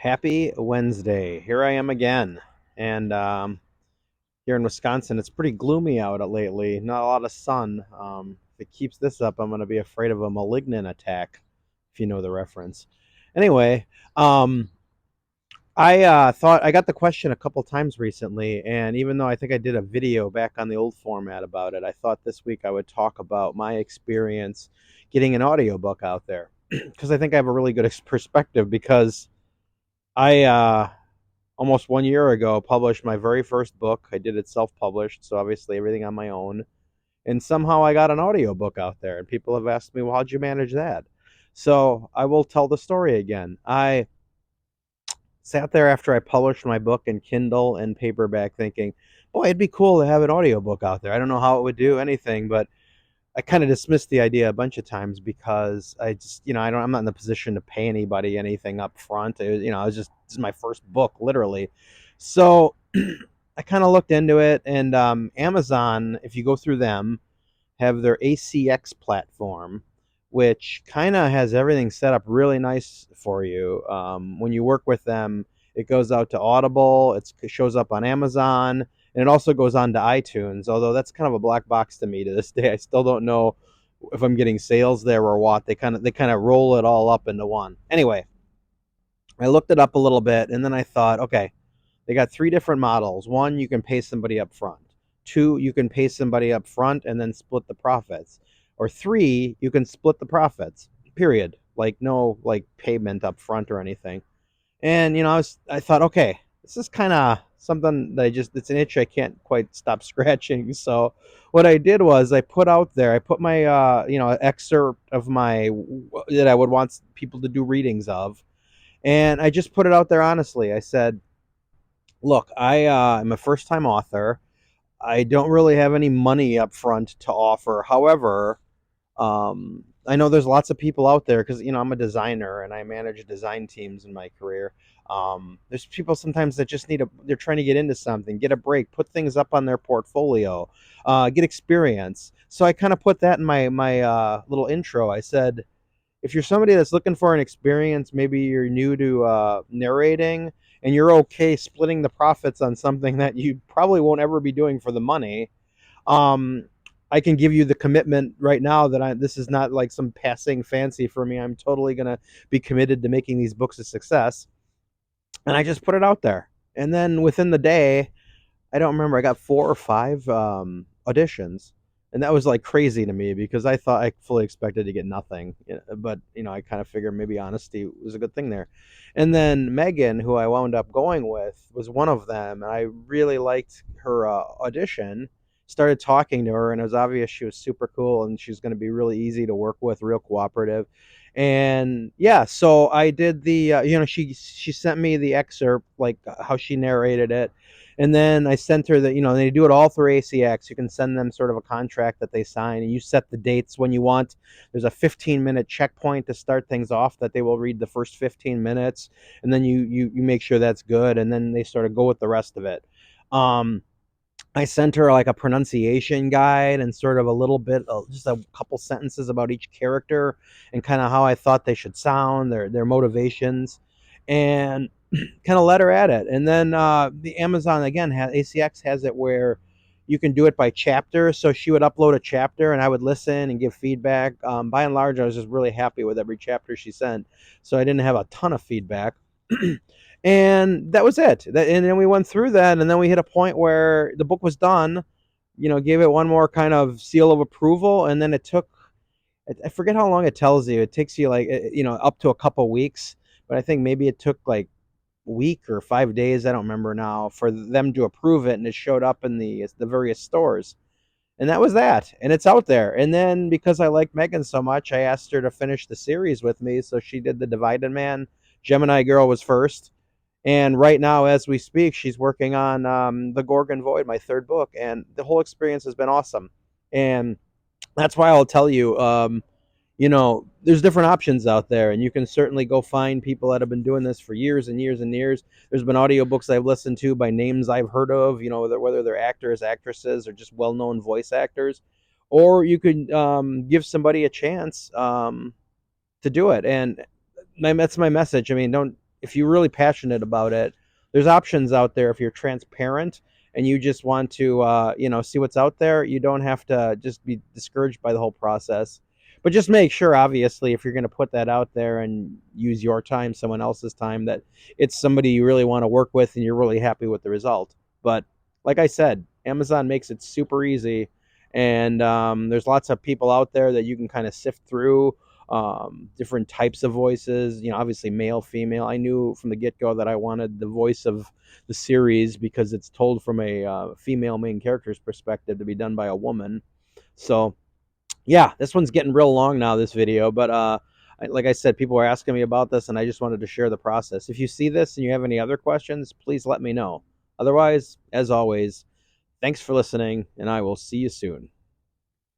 Happy Wednesday. Here I am again. And here in Wisconsin, it's pretty gloomy out lately. Not a lot of sun. If it keeps this up, I'm going to be afraid of a malignant attack, if you know the reference. Anyway, um, I thought I got the question a couple times recently, and even though I think I did a video back on the old format about it, I thought this week I would talk about my experience getting an audiobook out there because I think I have a really good perspective because I almost 1 year ago published my very first book. I did it self-published, so obviously everything on my own. And somehow I got an audiobook out there, and people have asked me, "Well, how'd you manage that?" So I will tell the story again. I sat there after I published my book in Kindle and paperback thinking, boy, it'd be cool to have an audiobook out there. I don't know how it would do anything, but I kind of dismissed the idea a bunch of times because I just, I'm not in the position to pay anybody anything up front. I was just, this is my first book, literally. So I kind of looked into it, and Amazon, if you go through them, have their ACX platform, which kind of has everything set up really nice for you. When you work with them, it goes out to Audible, it shows up on Amazon, and it also goes on to iTunes, although that's kind of a black box to me to this day. I still don't know if I'm getting sales there or what. They kind of roll it all up into one. Anyway, I looked it up a little bit, and then I thought, okay, they got three different models. One, you can pay somebody up front. Two, you can pay somebody up front and then split the profits. Or three, you can split the profits. Period. Like no like payment up front or anything. And I thought, okay, this is kind of something that it's an itch I can't quite stop scratching. So what I did was I put my excerpt of my that I would want people to do readings of, and I just put it out there honestly. I said, look, I'm a first time author. I don't really have any money up front to offer. However, I know there's lots of people out there because I'm a designer and I manage design teams in my career. There's people sometimes that just they're trying to get into something, get a break, put things up on their portfolio, get experience. So I kind of put that in my little intro. I said, if you're somebody that's looking for an experience, maybe you're new to narrating, and you're okay splitting the profits on something that you probably won't ever be doing for the money, um, I can give you the commitment right now that this is not like some passing fancy for me. I'm totally gonna be committed to making these books a success, and I just put it out there. And then within the day, I don't remember. I got four or five auditions, and that was like crazy to me because I thought I fully expected to get nothing. But I kind of figured maybe honesty was a good thing there. And then Megan, who I wound up going with, was one of them, and I really liked her audition. Started talking to her, and it was obvious she was super cool, and she's going to be really easy to work with, real cooperative. And yeah, so I did the she sent me the excerpt, like how she narrated it, and then I sent her that, they do it all through ACX. You can send them sort of a contract that they sign, and you set the dates when you want. There's a 15-minute checkpoint to start things off that they will read the first 15 minutes, and then you make sure that's good, and then they sort of go with the rest of it. I sent her like a pronunciation guide and sort of a little bit, just a couple sentences about each character and kind of how I thought they should sound, their motivations, and kind of let her at it. And then the Amazon again ACX has it where you can do it by chapter. So she would upload a chapter, and I would listen and give feedback. By and large, I was just really happy with every chapter she sent, so I didn't have a ton of feedback. And that was it. And then we went through that, and then we hit a point where the book was done. Gave it one more kind of seal of approval, and then it took. I forget how long it tells you. It takes you like up to a couple weeks, but I think maybe it took like a week or 5 days. I don't remember now for them to approve it, and it showed up in the various stores. And that was that, and it's out there. And then because I like Megan so much, I asked her to finish the series with me, so she did the Divided Man. Gemini Girl was first, and right now, as we speak, she's working on The Gorgon Void, my third book. And the whole experience has been awesome. And that's why I'll tell you, there's different options out there. And you can certainly go find people that have been doing this for years and years and years. There's been audiobooks I've listened to by names I've heard of, whether they're actors, actresses, or just well-known voice actors. Or you could give somebody a chance to do it. And that's my message. I mean, don't if you're really passionate about it, there's options out there. If you're transparent and you just want to, see what's out there, you don't have to just be discouraged by the whole process. But just make sure, obviously, if you're going to put that out there and use your time, someone else's time, that it's somebody you really want to work with and you're really happy with the result. But like I said, Amazon makes it super easy, and there's lots of people out there that you can kind of sift through, different types of voices, obviously male, female. I knew from the get-go that I wanted the voice of the series because it's told from a female main character's perspective to be done by a woman. So yeah, this one's getting real long now, this video, but like I said, people are asking me about this, and I just wanted to share the process. If you see this and you have any other questions, please let me know. Otherwise, as always, thanks for listening, and I will see you soon.